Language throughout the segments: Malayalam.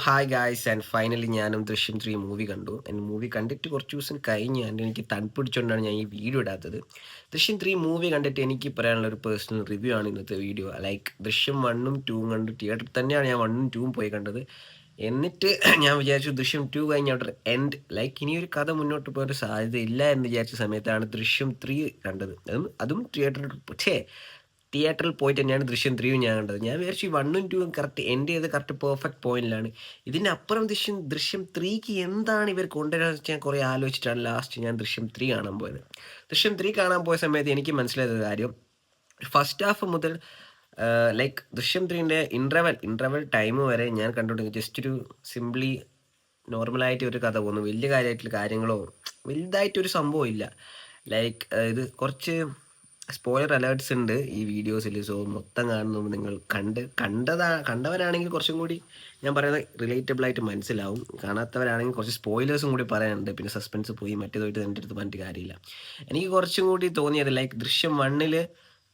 ഹായ് ഗായ്സ് ആൻഡ് ഫൈനലി ഞാനും ദൃശ്യം 3 മൂവി കണ്ടു. മൂവി കണ്ടിട്ട് കുറച്ച് ദിവസം കഴിഞ്ഞ് എനിക്ക് തണുപ്പ് പിടിച്ചുകൊണ്ടാണ് ഞാൻ ഈ വീഡിയോ ഇടാത്തത്. ദൃശ്യം 3 മൂവി കണ്ടിട്ട് എനിക്ക് പറയാനുള്ള ഒരു പേഴ്സണൽ റിവ്യൂ ആണ് ഇന്നത്തെ വീഡിയോ. ലൈക്ക് ദൃശ്യം 1ഉം 2ഉം കണ്ടു. തിയേറ്ററിൽ തന്നെയാണ് ഞാൻ 1ഉം 2ഉം പോയി കണ്ടത്. എന്നിട്ട് ഞാൻ വിചാരിച്ചു ദൃശ്യം 2 കഴിഞ്ഞ അവിടെ എൻഡ് ലൈക്ക് ഇനിയൊരു കഥ മുന്നോട്ട് പോകാൻ സാധ്യതയില്ല എന്ന് വിചാരിച്ച സമയത്താണ് ദൃശ്യം 3 കണ്ടത്. അതും തിയേറ്ററിൽ പോയിട്ട് തന്നെയാണ് ദൃശ്യം 3യും ഞാൻ കണ്ടത്. ഞാൻ വിചാരിച്ചു ഈ 1ഉം 2ഉം കറക്റ്റ് എൻഡ് ചെയ്ത് കറക്റ്റ് പെർഫെക്റ്റ് പോയിന്റിലാണ്. ഇതിനപ്പുറം ദൃശ്യം 3ക്ക് എന്താണ് ഇവർ കൊണ്ടുവരാന്ന് വെച്ചാൽ ഞാൻ കുറേ ആലോചിച്ചിട്ടാണ് ലാസ്റ്റ് ഞാൻ ദൃശ്യം 3 കാണാൻ പോയത്. ദൃശ്യം 3 കാണാൻ പോയ സമയത്ത് എനിക്ക് മനസ്സിലായത് കാര്യം ഫസ്റ്റ് ഹാഫ് മുതൽ ലൈക്ക് ദൃശ്യം 3ൻ്റെ ഇൻ്റർവെൽ ടൈം വരെ ഞാൻ കണ്ടുകൊണ്ടിരിക്കുന്നത് ജസ്റ്റ് ഒരു സിംപ്ലി നോർമലായിട്ട് ഒരു കഥ പോകുന്നു. വലിയ കാര്യമായിട്ടുള്ള കാര്യങ്ങളോ വലുതായിട്ടൊരു സംഭവം ഇല്ല. ലൈക്ക് ഇത് കുറച്ച് സ്പോയിലർ അലേർട്ട്സ് ഉണ്ട് ഈ വീഡിയോസിൽ. സോ മൊത്തം കാണുമ്പോൾ നിങ്ങൾ കണ്ടവരാണെങ്കിൽ കുറച്ചും കൂടി ഞാൻ പറയുന്നത് റിലേറ്റബിൾ ആയിട്ട് മനസ്സിലാവും. കാണാത്തവരാണെങ്കിൽ കുറച്ച് സ്പോയിലേഴ്സും കൂടി പറയാനുണ്ട്. പിന്നെ സസ്പെൻസ് പോയി മറ്റേതായിട്ട് എൻ്റെ അടുത്ത് പറഞ്ഞിട്ട് കാര്യമില്ല. എനിക്ക് കുറച്ചും കൂടി തോന്നിയത് ലൈക്ക് ദൃശ്യം 1ൽ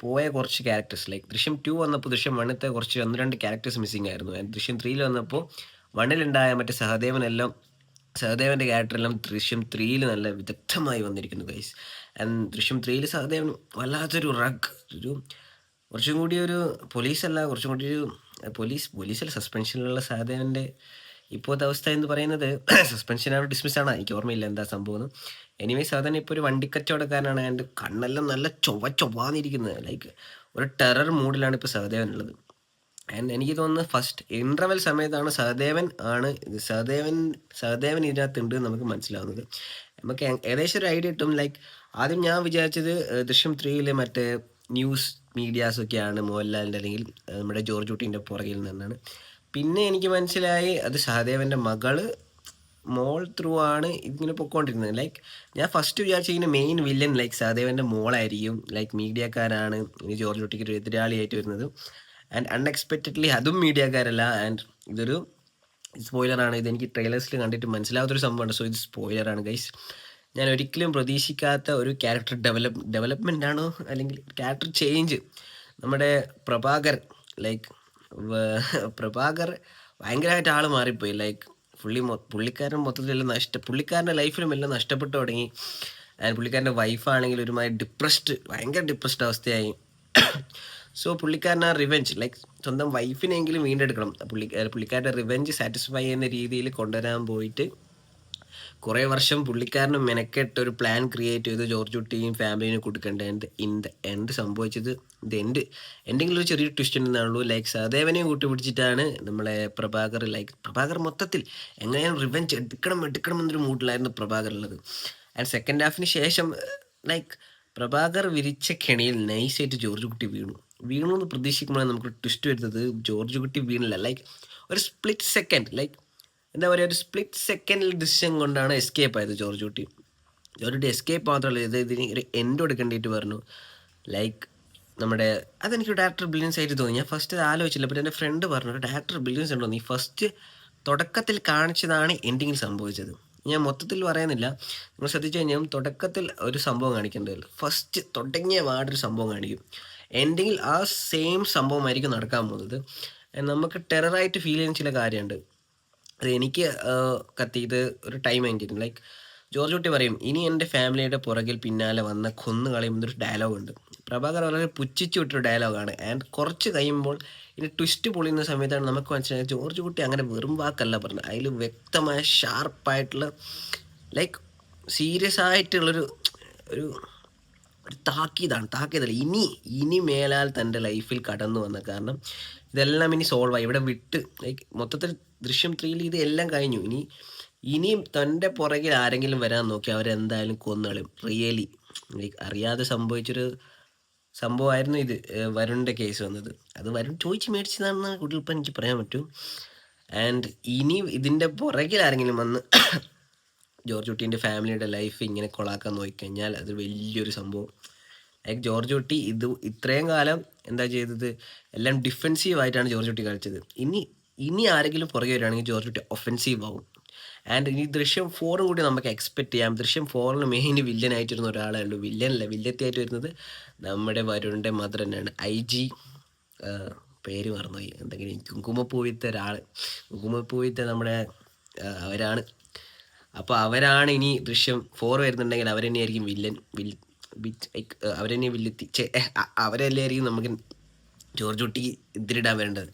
പോയ കുറച്ച് ക്യാരക്ടേഴ്സ് ലൈക്ക് ദൃശ്യം 2 വന്നപ്പോൾ ദൃശ്യം 1ത്തെ കുറച്ച് 1-2 ക്യാരക്ടേഴ്സ് മിസ്സിംഗ് ആയിരുന്നു. ദൃശ്യം 3ൽ വന്നപ്പോൾ 1ലുണ്ടായ മറ്റേ സഹദേവൻ്റെ ക്യാരക്ടറെല്ലാം ദൃശ്യം 3ൽ നല്ല വിദഗ്ധമായി വന്നിരിക്കുന്നു ഗൈസ്. ദൃശ്യം 3ൽ സഹദേവൻ വല്ലാത്തൊരു ഒരു കുറച്ചും കൂടി ഒരു പോലീസല്ല, കുറച്ചും കൂടി ഒരു പോലീസല്ല സസ്പെൻഷനിലുള്ള സഹദേവൻ്റെ ഇപ്പോഴത്തെ അവസ്ഥ എന്ന് പറയുന്നത് സസ്പെൻഷനാണ് ഡിസ്മിസ്സാണ്, എനിക്ക് ഓർമ്മയില്ല എന്താ സംഭവം. എനിവേസ് സഹദേവൻ ഇപ്പോൾ ഒരു വണ്ടിക്കച്ചവടക്കാരനാണ്. എൻ്റെ കണ്ണെല്ലാം നല്ല ചൊവ്വാന്നിരിക്കുന്നത്. ലൈക്ക് ഒരു ടെറർ മൂഡിലാണ് ഇപ്പോൾ സഹദേവൻ ഉള്ളത്. എനിക്ക് തോന്നുന്നത് ഫസ്റ്റ് ഇൻ്റർവെൽ സമയത്താണ് സഹദേവൻ ഇതിനകത്തുണ്ട് നമുക്ക് മനസ്സിലാവുന്നത്. നമുക്ക് ഏകദേശം ഒരു ഐഡിയ കിട്ടും. ലൈക്ക് ആദ്യം ഞാൻ വിചാരിച്ചത് ദൃശ്യം 3ൽ മറ്റേ ന്യൂസ് മീഡിയാസൊക്കെയാണ് മോഹൻലാലിൻ്റെ അല്ലെങ്കിൽ നമ്മുടെ ജോർജ് കുട്ടീൻ്റെ പുറകിൽ നിന്നാണ്. പിന്നെ എനിക്ക് മനസ്സിലായി അത് സഹദേവൻ്റെ മോൾ ത്രൂ ആണ് ഇതിങ്ങനെ പൊയ്ക്കൊണ്ടിരുന്നത്. ലൈക്ക് ഞാൻ ഫസ്റ്റ് വിചാരിച്ച ഇങ്ങനെ മെയിൻ വില്ലൻ ലൈക്ക് സഹദേവൻ്റെ മോളായിരിക്കും, ലൈക്ക് മീഡിയക്കാരാണ് ഇനി ജോർജ് കുട്ടിക്ക് ഒരു എതിരാളിയായിട്ട് വരുന്നത്. ആൻഡ് അൺഎക്സ്പെക്റ്റഡ്ലി അതും മീഡിയക്കാരല്ല. ആൻഡ് ഇതൊരു സ്പോയിലറാണ്. ഇതെനിക്ക് ട്രെയിലേഴ്സിൽ കണ്ടിട്ട് മനസ്സിലാവാത്തൊരു സംഭവമാണ്. സോ ഇത് സ്പോയിലറാണ് ഗൈസ്. ഞാൻ ഒരിക്കലും പ്രതീക്ഷിക്കാത്ത ഒരു ക്യാരക്ടർ ഡെവലപ്മെൻ്റ് ആണോ അല്ലെങ്കിൽ ക്യാരക്ടർ ചേഞ്ച്. നമ്മുടെ പ്രഭാകർ ഭയങ്കരമായിട്ട് ആൾ മാറിപ്പോയി. ലൈക്ക് പുള്ളിക്കാരൻ മൊത്തത്തിലെല്ലാം പുള്ളിക്കാരൻ്റെ ലൈഫിലും എല്ലാം നഷ്ടപ്പെട്ടു തുടങ്ങി. ആൻഡ് പുള്ളിക്കാരൻ്റെ വൈഫാണെങ്കിൽ ഒരുമാതിരി ഭയങ്കര ഡിപ്രസ്ഡ് അവസ്ഥയായി. സോ പുള്ളിക്കാരൻ ആ റിവെഞ്ച് ലൈക്ക് സ്വന്തം വൈഫിനെങ്കിലും വീണ്ടെടുക്കണം. പുള്ളിക്കാരുടെ റിവെഞ്ച് സാറ്റിസ്ഫൈ ചെയ്യുന്ന രീതിയിൽ കൊണ്ടുവരാൻ പോയിട്ട് കുറേ വർഷം പുള്ളിക്കാരന് മെനക്കെട്ട് ഒരു പ്ലാൻ ക്രിയേറ്റ് ചെയ്ത് ജോർജ് കുട്ടിയും ഫാമിലിനും കൊടുക്കേണ്ട എൻഡ് സംഭവിച്ചത് എന്തെങ്കിലും ഒരു ചെറിയ ട്വിസ്റ്റ് ഉണ്ടെന്നാണുള്ളൂ. ലൈക്ക് സഹദേവനെയും കൂട്ടുപിടിച്ചിട്ടാണ് നമ്മളെ പ്രഭാകർ മൊത്തത്തിൽ എങ്ങനെയാണ് റിവെഞ്ച് എടുക്കണം എന്നൊരു മൂഡിലായിരുന്നു പ്രഭാകർ ഉള്ളത്. ആൻഡ് സെക്കൻഡ് ഹാഫിന് ശേഷം ലൈക്ക് പ്രഭാകർ വിരിച്ച കെണിയിൽ നൈസായിട്ട് ജോർജ് കുട്ടി വീണു എന്ന് പ്രതീക്ഷിക്കുമ്പോഴാണ് നമുക്ക് ട്വിസ്റ്റ് വരുന്നത്. ജോർജ് കുട്ടി വീണില്ല. ലൈക്ക് ഒരു സ്പ്ലിറ്റ് സെക്കൻഡ് ലൈക്ക് എന്താ പറയുക, ഒരു സ്പ്ലിറ്റ് സെക്കൻഡിൽ ഡിസിഷൻ കൊണ്ടാണ് എസ്കേപ്പ് ആയത് ജോർജ് കുട്ടി എസ്കേപ്പ് മാത്രമല്ല ഇതിന് ഒരു എൻഡ് കൊടുക്കേണ്ടിയിട്ട് പറഞ്ഞു. ലൈക്ക് അതെനിക്ക് ഡയറക്ടർ ബ്രില്യൻസ് ആയിട്ട് തോന്നി. ഞാൻ ഫസ്റ്റ് ആലോചിച്ചില്ല, പക്ഷേ എൻ്റെ ഫ്രണ്ട് പറഞ്ഞു ഡയറക്ടർ ബ്രില്യൻസ് ഉണ്ടോ, നീ ഫസ്റ്റ് തുടക്കത്തിൽ കാണിച്ചതാണ് എൻഡിങ്ങിൽ സംഭവിച്ചത്. ഞാൻ മൊത്തത്തിൽ പറയുന്നില്ല, നിങ്ങൾ ശ്രദ്ധിച്ചു കഴിഞ്ഞാൽ തുടക്കത്തിൽ ഒരു സംഭവം കാണിക്കേണ്ടതില്ല, ഫസ്റ്റ് തുടങ്ങിയ വാടൊരു സംഭവം കാണിക്കും, എൻഡിങ്ങിൽ ആ സെയിം സംഭവമായിരിക്കും നടക്കാൻ പോകുന്നത്. നമുക്ക് ടെററായിട്ട് ഫീൽ ചെയ്യുന്ന ചില കാര്യമുണ്ട്. അത് എനിക്ക് കത്തിയത് ഒരു ടൈം കഴിഞ്ഞിരുന്നു. ലൈക്ക് ജോർജ് കുട്ടി പറയും ഇനി എൻ്റെ ഫാമിലിയുടെ പുറകിൽ പിന്നാലെ വന്ന കൊന്നു കളയുന്നൊരു ഡയലോഗുണ്ട്. പ്രഭാകർ വളരെ പുച്ഛിച്ചു വിട്ടൊരു ഡയലോഗാണ്. ആൻഡ് കുറച്ച് കഴിയുമ്പോൾ ഇനി ട്വിസ്റ്റ് പൊളിയുന്ന സമയത്താണ് നമുക്ക് മനസ്സിലായത് ജോർജ് കുട്ടി അങ്ങനെ വെറും വാക്കല്ല പറഞ്ഞത്. അതിൽ വ്യക്തമായ ഷാർപ്പായിട്ടുള്ള ലൈക്ക് സീരിയസ് ആയിട്ടുള്ളൊരു ഒരു താക്കീതല്ല. ഇനി മേലാൽ തൻ്റെ ലൈഫിൽ കടന്നു വന്ന കാരണം ഇതെല്ലാം ഇനി സോൾവായി ഇവിടെ വിട്ട് ലൈക്ക് മൊത്തത്തിൽ ദൃശ്യം 3ൽ ഇതെല്ലാം കഴിഞ്ഞു. ഇനിയും തൻ്റെ പുറകിൽ ആരെങ്കിലും വരാൻ നോക്കി അവരെന്തായാലും കൊന്നുകളയും. റിയലി ലൈക്ക് അറിയാതെ സംഭവിച്ചൊരു സംഭവമായിരുന്നു ഇത്. വരുണിൻ്റെ കേസ് വന്നത് അത് വരുൺ ചോദിച്ച് മേടിച്ചതാണെന്ന് കൂടുതലിപ്പം എനിക്ക് പറയാൻ പറ്റും. ആൻഡ് ഇനി ഇതിൻ്റെ പുറകിൽ ആരെങ്കിലും വന്ന് ജോർജ് കുട്ടീൻ്റെ ഫാമിലിയുടെ ലൈഫ് ഇങ്ങനെ കൊളാക്കാൻ നോക്കിക്കഴിഞ്ഞാൽ അത് വലിയൊരു സംഭവം. ലൈക്ക് ജോർജ് കുട്ടി ഇത്രയും കാലം എന്താ ചെയ്തത്, എല്ലാം ഡിഫെൻസീവായിട്ടാണ് ജോർജ് കുട്ടി കളിച്ചത്. ഇനി ആരെങ്കിലും പുറകെ വരികയാണെങ്കിൽ ജോർജ് കുട്ടി ഒഫെൻസീവ് ആവും. ആൻഡ് ഇനി ദൃശ്യം 4 കൂടി നമുക്ക് എക്സ്പെക്ട് ചെയ്യാം. ദൃശ്യം 4 മെയിൻ വില്ലനായിട്ടിരുന്ന ഒരാളേ ഉള്ളൂ. വില്ലത്തിയായിട്ട് വരുന്നത് നമ്മുടെ വരുണിൻ്റെ മദർ തന്നെയാണ്, IG പേര് മറന്നുപോയി, എന്തെങ്കിലും കുങ്കുമപ്പൂവിത്തെ ഒരാൾ, കുങ്കുമപ്പൂവിത്തെ നമ്മുടെ അവരാണ്. അപ്പോൾ അവരാണ് ഇനി ദൃശ്യം 4 വരുന്നുണ്ടെങ്കിൽ അവരെന്നെയായിരിക്കും വില്ലൻ. അവരെന്നെ വില്ലെത്തി അവരല്ലേ ആയിരിക്കും നമുക്ക് ജോർജ് കുട്ടി ഇതിലിടാൻ വരേണ്ടത്.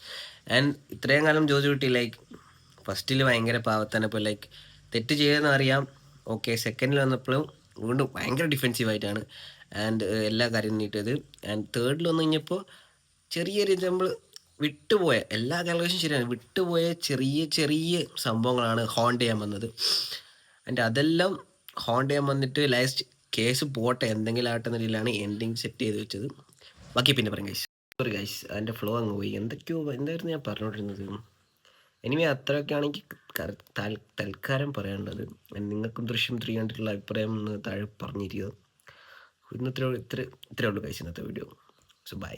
ആൻഡ് ഇത്രയും കാലം ജോർജ് കുട്ടി ലൈക്ക് ഫസ്റ്റിൽ ഭയങ്കര പാവത്തന്നെ, ഇപ്പോൾ ലൈക്ക് തെറ്റ് ചെയ്തെന്ന് അറിയാം, ഓക്കെ. സെക്കൻഡിൽ വന്നപ്പോഴും വീണ്ടും ഭയങ്കര ഡിഫെൻസീവായിട്ടാണ് ആൻഡ് എല്ലാ കാര്യം നീട്ടിയത്. ആൻഡ് തേർഡിൽ വന്നു കഴിഞ്ഞപ്പോൾ ചെറിയൊരു നമ്മൾ വിട്ടുപോയ എല്ലാ കാൽക്കുലേഷനും ശരിയാണ്, വിട്ടുപോയ ചെറിയ ചെറിയ സംഭവങ്ങളാണ് ഹോണ്ട് ചെയ്യാൻ വന്നത്. ആൻഡ് അതെല്ലാം ഹോണ്ട് ചെയ്യാൻ വന്നിട്ട് ലാസ്റ്റ് കേസ് പോട്ടെ എന്തെങ്കിലും ആട്ടെ എന്ന രീതിയിലാണ് എൻഡിങ് സെറ്റ് ചെയ്ത് വെച്ചത്. ബാക്കി പിന്നെ പറയും ഗൈസ്. സോറി ഗൈസ്, അതിൻ്റെ ഫ്ലോ അങ്ങ് പോയി. എന്തായിരുന്നു ഞാൻ പറഞ്ഞുകൊണ്ടിരുന്നത്? എനിവേ അത്രയൊക്കെ ആണെങ്കിൽ തൽക്കാലം പറയാനുള്ളത്. നിങ്ങൾക്കും ദൃശ്യം 3 കണ്ടിട്ടുള്ള അഭിപ്രായം ഒന്ന് താഴെ പറഞ്ഞിരിക്കുക. ഇന്നത്തെ ഇത്രയേ ഉള്ളൂ ഗൈസ് ഇന്നത്തെ വീഡിയോ. So by.